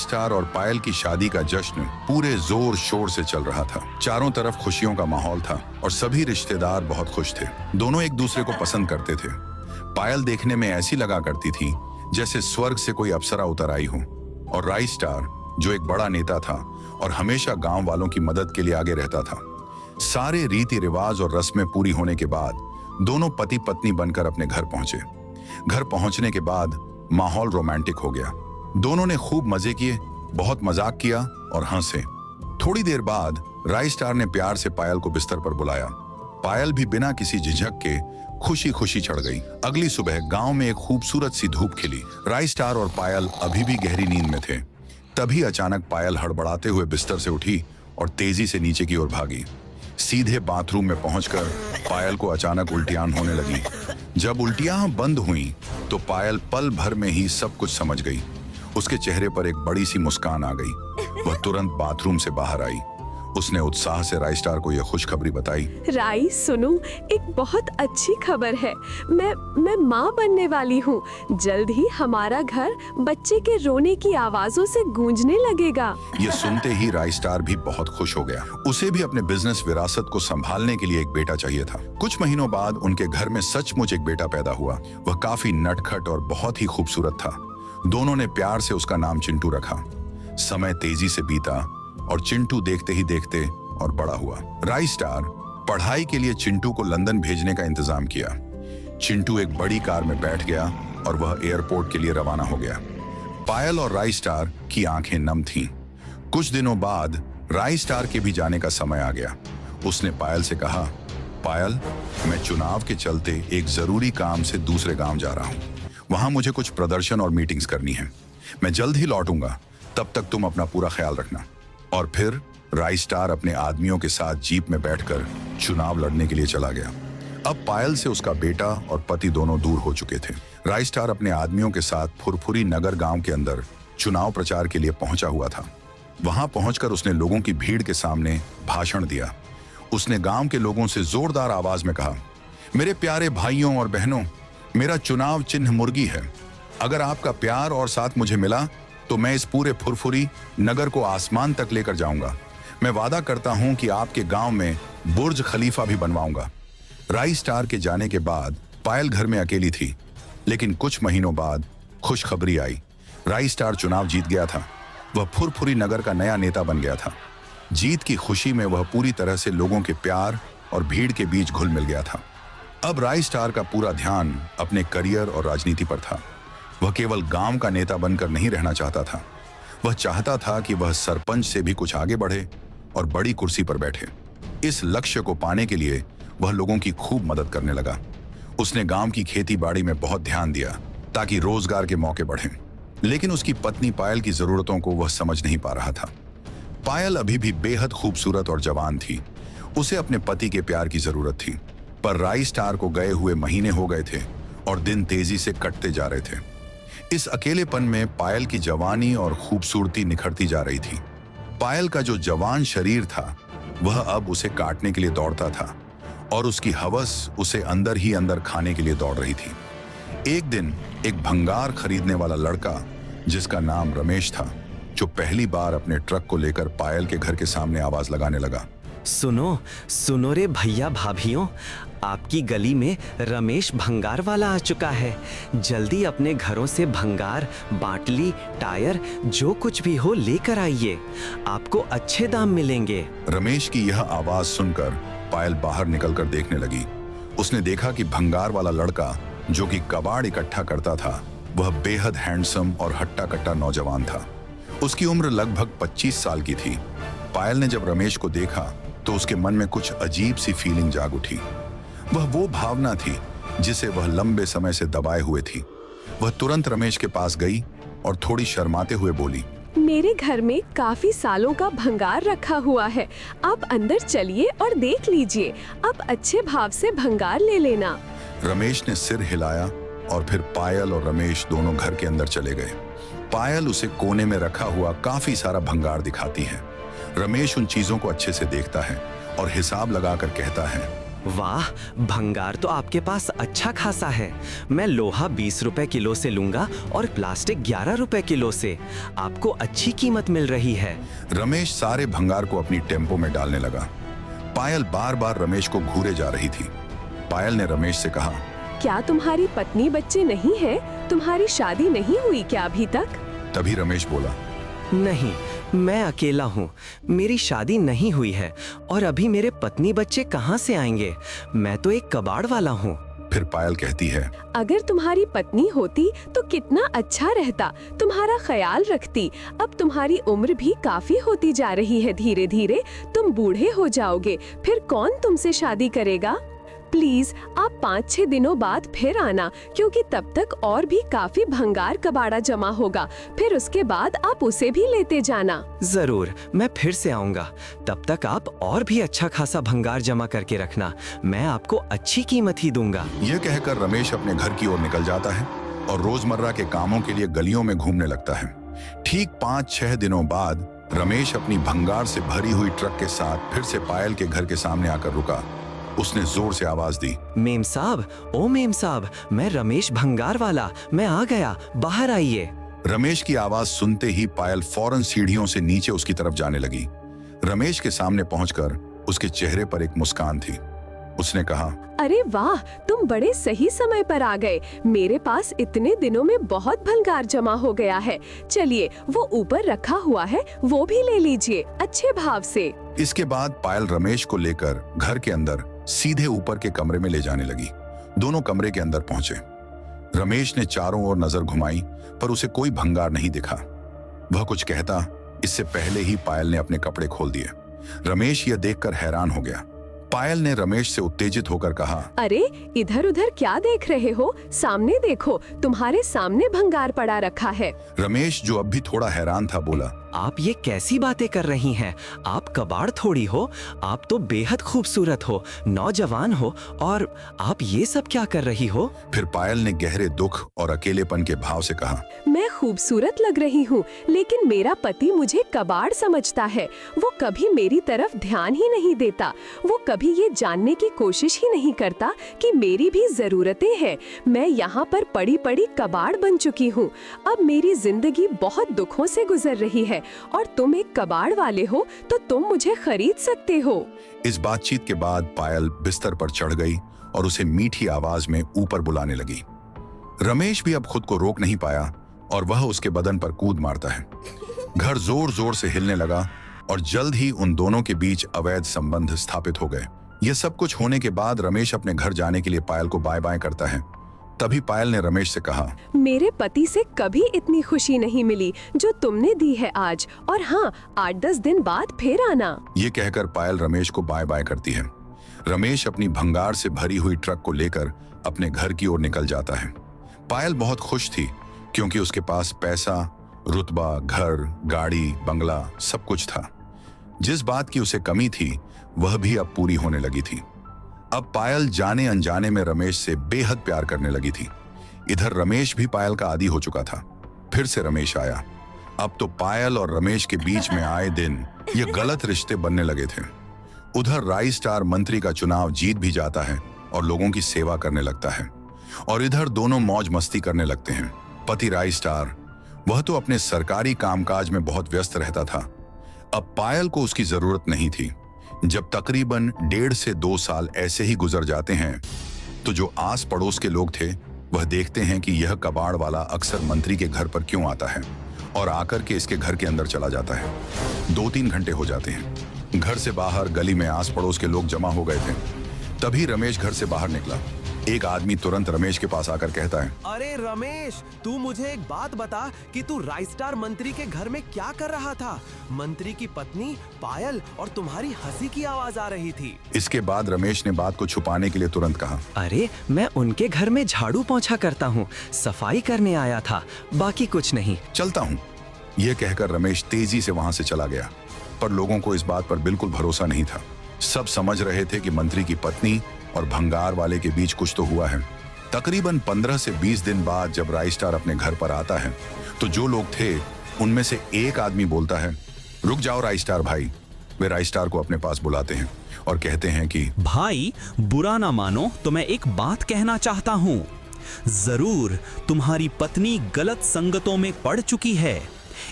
Star और पायल की शादी का जश्न पूरे जोर शोर से चल रहा था। चारों तरफ खुशियों का माहौल था और सभी रिश्तेदार बहुत खुश थे। दोनों एक दूसरे को पसंद करते थे। पायल देखने में ऐसी लगा करती थी जैसे स्वर्ग से कोई अप्सरा उतर आई हो, और राई स्टार जो एक बड़ा नेता था और हमेशा गांव वालों की मदद के लिए आगे रहता था। सारे रीति रिवाज और रस्में पूरी होने के बाद दोनों पति पत्नी बनकर अपने घर पहुंचे। घर पहुंचने के बाद माहौल रोमांटिक हो गया। दोनों ने खूब मजे किए, बहुत मजाक किया और हंसे। थोड़ी देर बाद राई स्टार ने प्यार से पायल को बिस्तर पर बुलाया। पायल भी बिना किसी झिझक के खुशी खुशी चढ़ गई। अगली सुबह गांव में एक खूबसूरत सी धूप खिली। राई स्टार और पायल अभी भी गहरी नींद में थे। तभी अचानक पायल हड़बड़ाते हुए बिस्तर से उठी और तेजी से नीचे की ओर भागी। सीधे बाथरूम में पहुंचकर पायल को अचानक उल्टियां होने लगी। जब उल्टियां बंद हुई तो पायल पल भर में ही सब कुछ समझ गई। उसके चेहरे पर एक बड़ी सी मुस्कान आ गई। वह तुरंत बाथरूम से बाहर आई। उसने उत्साह से राई स्टार को यह खुशखबरी बताई। राई सुनो, एक बहुत अच्छी खबर है। मैं माँ बनने वाली हूँ। जल्द ही हमारा घर बच्चे के रोने की आवाजों से गूंजने लगेगा। ये सुनते ही राई स्टार भी बहुत खुश हो गया। उसे भी अपने बिजनेस विरासत को संभालने के लिए एक बेटा चाहिए था। कुछ महीनों बाद उनके घर में सचमुच एक बेटा पैदा हुआ। वह काफी नटखट और बहुत ही खूबसूरत था। दोनों ने प्यार से उसका नाम चिंटू रखा। समय तेजी से बीता और चिंटू देखते ही देखते और बड़ा हुआ। राई स्टार पढ़ाई के लिए चिंटू को लंदन भेजने का इंतजाम किया। चिंटू एक बड़ी कार में बैठ गया और वह एयरपोर्ट के लिए रवाना हो गया। पायल और राई स्टार की आंखें नम थीं। कुछ दिनों बाद राई स्टार के भी जाने का समय आ गया। उसने पायल से कहा, पायल, मैं चुनाव के चलते एक जरूरी काम से दूसरे गांव जा रहा हूं। वहां मुझे कुछ प्रदर्शन और मीटिंग्स करनी है। मैं जल्द ही लौटूंगा, तब तक तुम अपना पूरा ख्याल रखना। और फिर राई स्टार अपने आदमियों के साथ जीप में बैठकर चुनाव लड़ने के लिए चला गया। अब पायल से उसका बेटा और पति दोनों दूर हो चुके थे। राई स्टार अपने आदमियों के साथ फुरफुरी नगर गांव के अंदर चुनाव प्रचार के लिए पहुंचा हुआ था। वहां पहुंचकर उसने लोगों की भीड़ के सामने भाषण दिया। उसने गांव के लोगों से जोरदार आवाज में कहा, मेरे प्यारे भाइयों और बहनों, मेरा चुनाव चिन्ह मुर्गी है। अगर आपका प्यार और साथ मुझे मिला तो मैं इस पूरे फुरफुरी नगर को आसमान तक लेकर जाऊंगा। मैं वादा करता हूं कि आपके गांव में बुर्ज खलीफा भी बनवाऊंगा। राई स्टार के जाने के बाद पायल घर में अकेली थी, लेकिन कुछ महीनों बाद खुशखबरी आई। राई स्टार चुनाव जीत गया था। वह फुरफुरी नगर का नया नेता बन गया था। जीत की खुशी में वह पूरी तरह से लोगों के प्यार और भीड़ के बीच घुल मिल गया था। अब राई स्टार का पूरा ध्यान अपने करियर और राजनीति पर था। वह केवल गांव का नेता बनकर नहीं रहना चाहता था। वह चाहता था कि वह सरपंच से भी कुछ आगे बढ़े और बड़ी कुर्सी पर बैठे। इस लक्ष्य को पाने के लिए वह लोगों की खूब मदद करने लगा। उसने गांव की खेती बाड़ी में बहुत ध्यान दिया ताकि रोजगार के मौके बढ़ें। लेकिन उसकी पत्नी पायल की जरूरतों को वह समझ नहीं पा रहा था। पायल अभी भी बेहद खूबसूरत और जवान थी। उसे अपने पति के प्यार की जरूरत थी। पर राई स्टार को गए हुए महीने हो गए थे और दिन तेजी से कटते जा रहे थे। इस अकेलेपन में पायल की जवानी और खूबसूरती निखरती जा रही थी। पायल का जो जवान शरीर था वह अब उसे काटने के लिए दौड़ता था और उसकी हवस उसे अंदर ही अंदर खाने के लिए दौड़ रही थी। एक दिन एक भंगार खरीदने वाला लड़का, जिसका नाम रमेश था, जो पहली बार अपने ट्रक को लेकर पायल के घर के सामने आवाज लगाने लगा। सुनो सुनो रे भैया भाभियों, आपकी गली में रमेश भंगार वाला आ चुका है। जल्दी अपने घरों से भंगार, बाटली, टायर, जो कुछ भी हो लेकर आइए। आपको अच्छे दाम मिलेंगे। रमेश की यह आवाज सुनकर पायल बाहर निकलकर देखने लगी। उसने देखा कि भंगार वाला लड़का, जो कि कबाड़ इकट्ठा करता था, वह बेहद हैंडसम और हट्टा कट्टा नौजवान था। उसकी उम्र लगभग 25 साल की थी। पायल ने जब रमेश को देखा तो उसके मन में कुछ अजीब सी फीलिंग जाग उठी। वह वो भावना थी जिसे वह लंबे समय से दबाए हुए थी। वह तुरंत रमेश के पास गई और थोड़ी शर्माते हुए बोली, मेरे घर में काफी सालों का भंगार रखा हुआ है। आप अंदर चलिए और देख लीजिए। आप अच्छे भाव से भंगार ले लेना। रमेश ने सिर हिलाया और फिर पायल और रमेश दोनों घर के अंदर चले गए। पायल उसे कोने में रखा हुआ काफी सारा भंगार दिखाती है। रमेश उन चीजों को अच्छे से देखता है और हिसाब लगाकर कहता है, वाह, भंगार तो आपके पास अच्छा खासा है। मैं लोहा 20 रुपए किलो से लूंगा और प्लास्टिक 11 रुपए किलो से। आपको अच्छी कीमत मिल रही है। रमेश सारे भंगार को अपनी टेम्पो में डालने लगा। पायल बार बार रमेश को घूरे जा रही थी। पायल ने रमेश से कहा, क्या तुम्हारी पत्नी बच्चे नहीं है? तुम्हारी शादी नहीं हुई क्या अभी तक? तभी रमेश बोला, नहीं, मैं अकेला हूँ। मेरी शादी नहीं हुई है और अभी मेरे पत्नी बच्चे कहाँ से आएंगे? मैं तो एक कबाड़ वाला हूँ। फिर पायल कहती है, अगर तुम्हारी पत्नी होती तो कितना अच्छा रहता, तुम्हारा ख्याल रखती। अब तुम्हारी उम्र भी काफी होती जा रही है, धीरे धीरे तुम बूढ़े हो जाओगे, फिर कौन तुमसे शादी करेगा? प्लीज आप 5-6 दिनों बाद फिर आना, क्योंकि तब तक और भी काफी भंगार कबाड़ा जमा होगा। फिर उसके बाद आप उसे भी लेते जाना। जरूर, मैं फिर से आऊंगा। तब तक आप और भी अच्छा खासा भंगार जमा करके रखना। मैं आपको अच्छी कीमत ही दूंगा। यह कहकर रमेश अपने घर की ओर निकल जाता है और रोजमर्रा के कामों के लिए गलियों में घूमने लगता है। ठीक 5-6 दिनों बाद रमेश अपनी भंगार से भरी हुई ट्रक के साथ फिर से पायल के घर के सामने आकर रुका। उसने जोर से आवाज दी, मेम साहब, ओ मेम साहब, मैं रमेश भंगार वाला, मैं आ गया, बाहर आइए। रमेश की आवाज सुनते ही पायल फौरन सीढ़ियों से नीचे उसकी तरफ जाने लगी। रमेश के सामने पहुंचकर उसके चेहरे पर एक मुस्कान थी। उसने कहा, अरे वाह, तुम बड़े सही समय पर आ गए। मेरे पास इतने दिनों में बहुत भंगार जमा हो गया है। चलिए, वो ऊपर रखा हुआ है, वो भी ले लीजिए अच्छे भाव से। इसके बाद पायल रमेश को लेकर घर के अंदर सीधे ऊपर के कमरे में ले जाने लगी। दोनों कमरे के अंदर पहुंचे। रमेश ने चारों ओर नजर घुमाई, पर उसे कोई भंगार नहीं दिखा। वह कुछ कहता, इससे पहले ही पायल ने अपने कपड़े खोल दिए। रमेश यह देखकर हैरान हो गया। पायल ने रमेश से उत्तेजित होकर कहा, अरे इधर उधर क्या देख रहे हो? सामने देखो, तुम्हारे सामने भंगार पड़ा रखा है। रमेश, जो अब भी थोड़ा हैरान था, बोला, आप ये कैसी बातें कर रही हैं? आप कबाड़ थोड़ी हो, आप तो बेहद खूबसूरत हो, नौजवान हो, और आप ये सब क्या कर रही हो? फिर पायल ने गहरे दुख और अकेलेपन के भाव से कहा, मैं खूबसूरत लग रही हूँ, लेकिन मेरा पति मुझे कबाड़ समझता है। वो कभी मेरी तरफ ध्यान ही नहीं देता। वो कभी ये जानने की कोशिश ही नहीं करता कि मेरी भी जरूरतें हैं। मैं यहाँ पर पड़ी पड़ी कबाड़ बन चुकी हूँ। अब मेरी जिंदगी बहुत दुखों से गुजर रही है, और तुम एक कबाड़ वाले हो, तो तुम मुझे खरीद सकते हो। इस बातचीत के बाद पायल बिस्तर पर चढ़ गई और उसे मीठी आवाज में ऊपर बुलाने लगी। रमेश भी अब खुद को रोक नहीं पाया और वह उसके बदन पर कूद मारता है। घर जोर जोर से हिलने लगा और जल्द ही उन दोनों के बीच अवैध संबंध स्थापित हो गए। यह सब कुछ होने के बाद रमेश अपने घर जाने के लिए पायल को बाय बाय करता है। तभी पायल ने रमेश से कहा, मेरे पति से कभी इतनी खुशी नहीं मिली जो तुमने दी है आज। और हाँ, 8-10 दिन बाद फिर आना। ये कहकर पायल रमेश को बाय बाय करती है। रमेश अपनी भंगार से भरी हुई ट्रक को लेकर अपने घर की ओर निकल जाता है। पायल बहुत खुश थी, क्योंकि उसके पास पैसा, रुतबा, घर, गाड़ी, बंगला सब कुछ था। जिस बात की उसे कमी थी, वह भी अब पूरी होने लगी थी। अब पायल जाने अनजाने में रमेश से बेहद प्यार करने लगी थी। इधर रमेश भी पायल का आदी हो चुका था। फिर से रमेश आया। अब तो पायल और रमेश के बीच में आए दिन ये गलत रिश्ते बनने लगे थे। उधर राई स्टार मंत्री का चुनाव जीत भी जाता है और लोगों की सेवा करने लगता है, और इधर दोनों मौज मस्ती करने लगते हैं। पति राई स्टार, वह तो अपने सरकारी कामकाज में बहुत व्यस्त रहता था। अब पायल को उसकी जरूरत नहीं थी। जब तकरीबन 1.5 से 2 साल ऐसे ही गुजर जाते हैं, तो जो आस पड़ोस के लोग थे वह देखते हैं कि यह कबाड़ वाला अक्सर मंत्री के घर पर क्यों आता है, और आकर के इसके घर के अंदर चला जाता है। 2-3 घंटे हो जाते हैं। घर से बाहर गली में आस पड़ोस के लोग जमा हो गए थे। तभी रमेश घर से बाहर निकला। एक आदमी तुरंत रमेश के पास आकर कहता है, अरे रमेश, तू मुझे एक बात बता कि तू राई स्टार मंत्री के घर में क्या कर रहा था? मंत्री की पत्नी पायल और तुम्हारी हंसी की आवाज आ रही थी। इसके बाद रमेश ने बात को छुपाने के लिए तुरंत कहा, अरे मैं उनके घर में झाड़ू पोंछा करता हूँ, सफाई करने आया था, बाकी कुछ नहीं। चलता हूँ। यह कहकर रमेश तेजी से वहां से चला गया। पर लोगों को इस बात पर बिल्कुल भरोसा नहीं था। सब समझ रहे थे कि मंत्री की पत्नी और भंगार वाले के बीच कुछ तो हुआ है। तकरीबन 15 से 20 दिन बाद जब राई स्टार अपने घर पर आता है, तो जो लोग थे उनमें से एक आदमी बोलता है, रुक जाओ राई स्टार भाई, वे राइस्टार को अपने पास बुलाते हैं और कहते हैं कि भाई, बुरा ना मानो तो मैं एक बात कहना चाहता हूँ। जरूर तुम्हारी पत्नी गलत संगतों में पड़ चुकी है।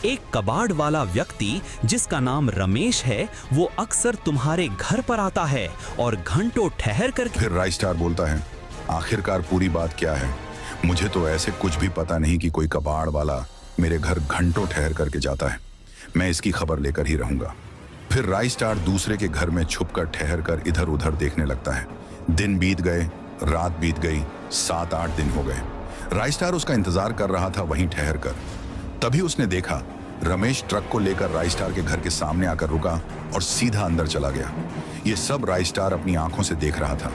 एक कबाड़ वाला व्यक्ति जिसका नाम रमेश है, वो अक्सर तुम्हारे घर पर आता है और घंटों ठहर कर। फिर राइस्टार बोलता है, आखिरकार पूरी बात क्या है? मुझे तो ऐसे कुछ भी पता नहीं कि कोई कबाड़ वाला मेरे घर घंटों ठहर करके जाता है। मैं इसकी खबर लेकर ही रहूंगा। फिर राइस्टार दूसरे के घर में छुपकर ठहर कर इधर उधर देखने लगता है। दिन बीत गए, रात बीत गई, 7-8 दिन हो गए। राइस्टार उसका इंतजार कर रहा था वहीं ठहर कर। तभी उसने देखा रमेश ट्रक को लेकर राइस्टार के घर के सामने आकर रुका और सीधा अंदर चला गया। ये सब राइस्टार अपनी आंखों से देख रहा था।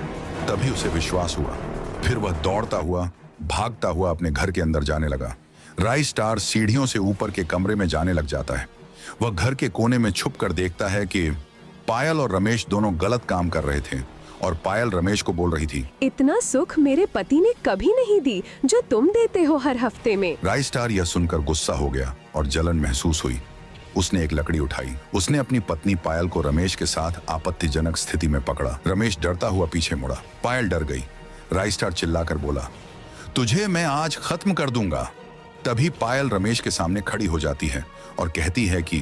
तभी उसे विश्वास हुआ। फिर वह दौड़ता हुआ, भागता हुआ अपने घर के अंदर जाने लगा। राइस्टार सीढ़ियों से ऊपर के कमरे में जाने लग जाता है। वह घर के कोने में छुप कर देखता है कि पायल और रमेश दोनों गलत काम कर रहे थे और पायल रमेश को बोल रही थी, इतना सुख मेरे पति ने कभी नहीं दी जो तुम देते हो हर हफ्ते में। राइस्टार यह सुनकर गुस्सा हो गया और जलन महसूस हुई। उसने एक लकड़ी उठाई। उसने अपनी पत्नी पायल को रमेश के साथ आपत्तिजनक स्थिति में पकड़ा। रमेश डरता हुआ पीछे मुड़ा। पायल डर गई। राइस्टार चिल्लाकर बोला, तुझे मैं आज खत्म कर दूंगा। तभी पायल रमेश के सामने खड़ी हो जाती है और कहती है कि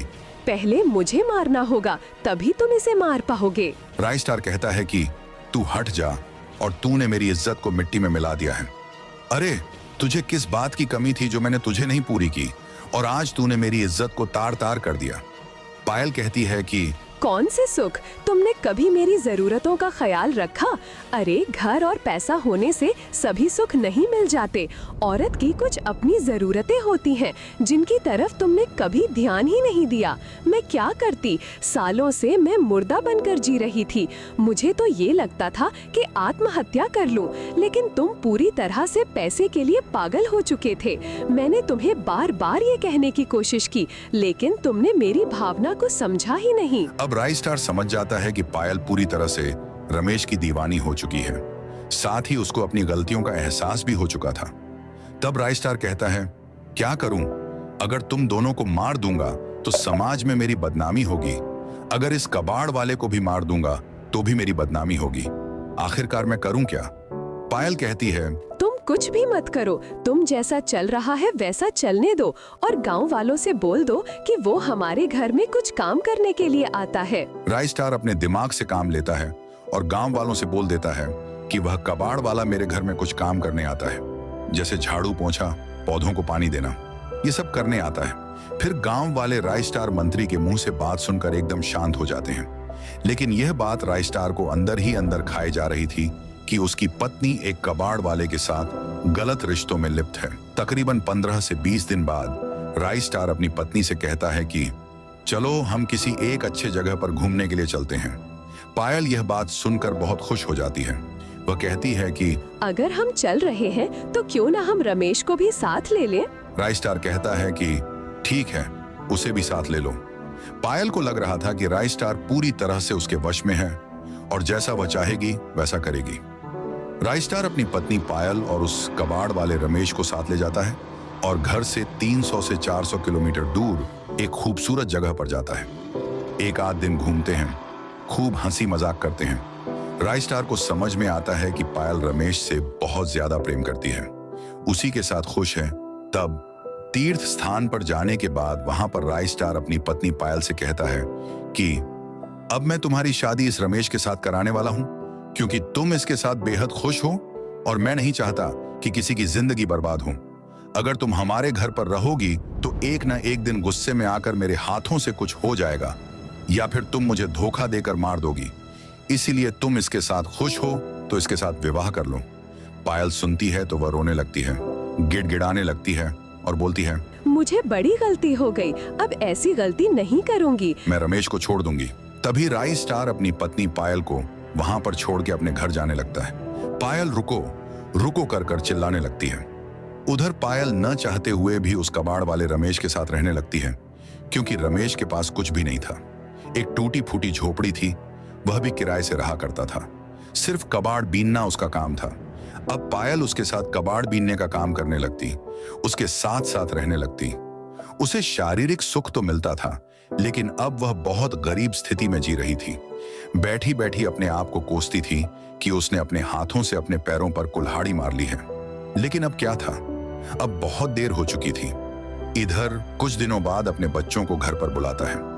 पहले मुझे मारना होगा, तभी तुम इसे मार पाओगे। राइस्टार कहता है कि तू हट जा और तूने मेरी इज्जत को मिट्टी में मिला दिया है। अरे, तुझे किस बात की कमी थी जो मैंने तुझे नहीं पूरी की, और आज तूने मेरी इज्जत को तार तार कर दिया। पायल कहती है कि कौन से सुख? तुमने कभी मेरी जरूरतों का ख्याल रखा? अरे, घर और पैसा होने से सभी सुख नहीं मिल जाते। औरत की कुछ अपनी जरूरतें होती हैं जिनकी तरफ तुमने कभी ध्यान ही नहीं दिया। मैं क्या करती? सालों से मैं मुर्दा बनकर जी रही थी। मुझे तो ये लगता था कि आत्महत्या कर लूं, लेकिन तुम पूरी तरह से पैसे के लिए पागल हो चुके थे। मैंने तुम्हें बार बार ये कहने की कोशिश की, लेकिन तुमने मेरी भावना को समझा ही नहीं। अब राइस्टार समझ जाता है कि पायल पूरी तरह से रमेश की दीवानी हो चुकी है। साथ ही उसको अपनी गलतियों का एहसास भी हो चुका था। तब राइस्टार कहता है, क्या करूं? अगर तुम दोनों को मार दूंगा तो समाज में मेरी बदनामी होगी। अगर इस कबाड़ वाले को भी मार दूंगा तो भी मेरी बदनामी होगी। आखिरकार मैं करूं क्या? पायल कहती है, तुम कुछ भी मत करो। तुम जैसा चल रहा है वैसा चलने दो और गांव वालों से बोल दो कि वो हमारे घर में कुछ काम करने के लिए आता है। राइस्टार अपने दिमाग से काम लेता है और गांव वालों से बोल देता है कि वह कबाड़ वाला मेरे घर में कुछ काम करने आता है, जैसे झाड़ू पोंछा, पौधों को पानी देना, ये सब करने आता है। फिर गांव वाले राइस्टार मंत्री के मुंह से बात सुनकर एकदम शांत हो जाते हैं। लेकिन यह बात राइस्टार को अंदर ही अंदर खाए जा रही थी कि उसकी पत्नी एक कबाड़ वाले के साथ गलत रिश्तों में लिप्त है। तकरीबन 15 से 20 दिन बाद राइस्टार अपनी पत्नी से कहता है कि चलो हम किसी एक अच्छे जगह पर घूमने के लिए चलते हैं। पायल यह बात सुनकर बहुत खुश हो जाती है। वह कहती है कि अगर हम चल रहे हैं तो क्यों ना हम रमेश को भी साथ ले लें? राइस्टार कहता है कि ठीक है, उसे भी साथ ले लो। पायल को लग रहा था कि राइस्टार पूरी तरह से उसके वश में है और जैसा वह चाहेगी वैसा करेगी। राइस्टार अपनी पत्नी पायल और उस कबाड़ वाले रमेश को साथ ले जाता है और घर से 300 से 400 किलोमीटर दूर एक खूबसूरत जगह पर जाता है। एक आध दिन घूमते हैं, खूब हंसी मजाक करते हैं। राइस्टार को समझ में आता है कि पायल रमेश से बहुत ज्यादा प्रेम करती है, उसी के साथ खुश है। तब तीर्थ स्थान पर जाने के बाद वहां पर राइस्टार अपनी पत्नी पायल से कहता है कि अब मैं तुम्हारी शादी इस रमेश के साथ कराने वाला हूं, क्योंकि तुम इसके साथ बेहद खुश हो और मैं नहीं चाहता कि किसी की जिंदगी बर्बाद हो। अगर तुम हमारे घर पर रहोगी तो एक ना एक दिन गुस्से में आकर मेरे हाथों से कुछ हो जाएगा, या फिर तुम मुझे धोखा देकर मार दोगी। इसीलिए तुम इसके साथ खुश हो तो इसके साथ विवाह कर लो। पायल सुनती है तो वह रोने लगती है, गिड़गिड़ाने लगती है और बोलती है, मुझे बड़ी गलती हो गई, अब ऐसी गलती नहीं करूंगी। मैं रमेश को छोड़ दूंगी। तभी राइस्टार अपनी पत्नी पायल को वहां पर छोड़ के अपने घर जाने लगता है। पायल रुको रुको कर चिल्लाने लगती है। उधर पायल न चाहते हुए भी उस कबाड़ वाले रमेश के साथ रहने लगती है, क्योंकि रमेश के पास कुछ भी नहीं था। एक टूटी फूटी झोपड़ी थी, वह भी किराए से रहा करता था। सिर्फ कबाड़ बीनना उसका काम था। अब पायल उसके साथ कबाड़ बीनने का काम करने लगती, उसके साथ साथ रहने लगती। उसे शारीरिक सुख तो मिलता था, लेकिन अब वह बहुत गरीब स्थिति में जी रही थी। बैठी बैठी अपने आप को कोसती थी कि उसने अपने हाथों से अपने पैरों पर कुल्हाड़ी मार ली है। लेकिन अब क्या था, अब बहुत देर हो चुकी थी। इधर कुछ दिनों बाद अपने बच्चों को घर पर बुलाता है।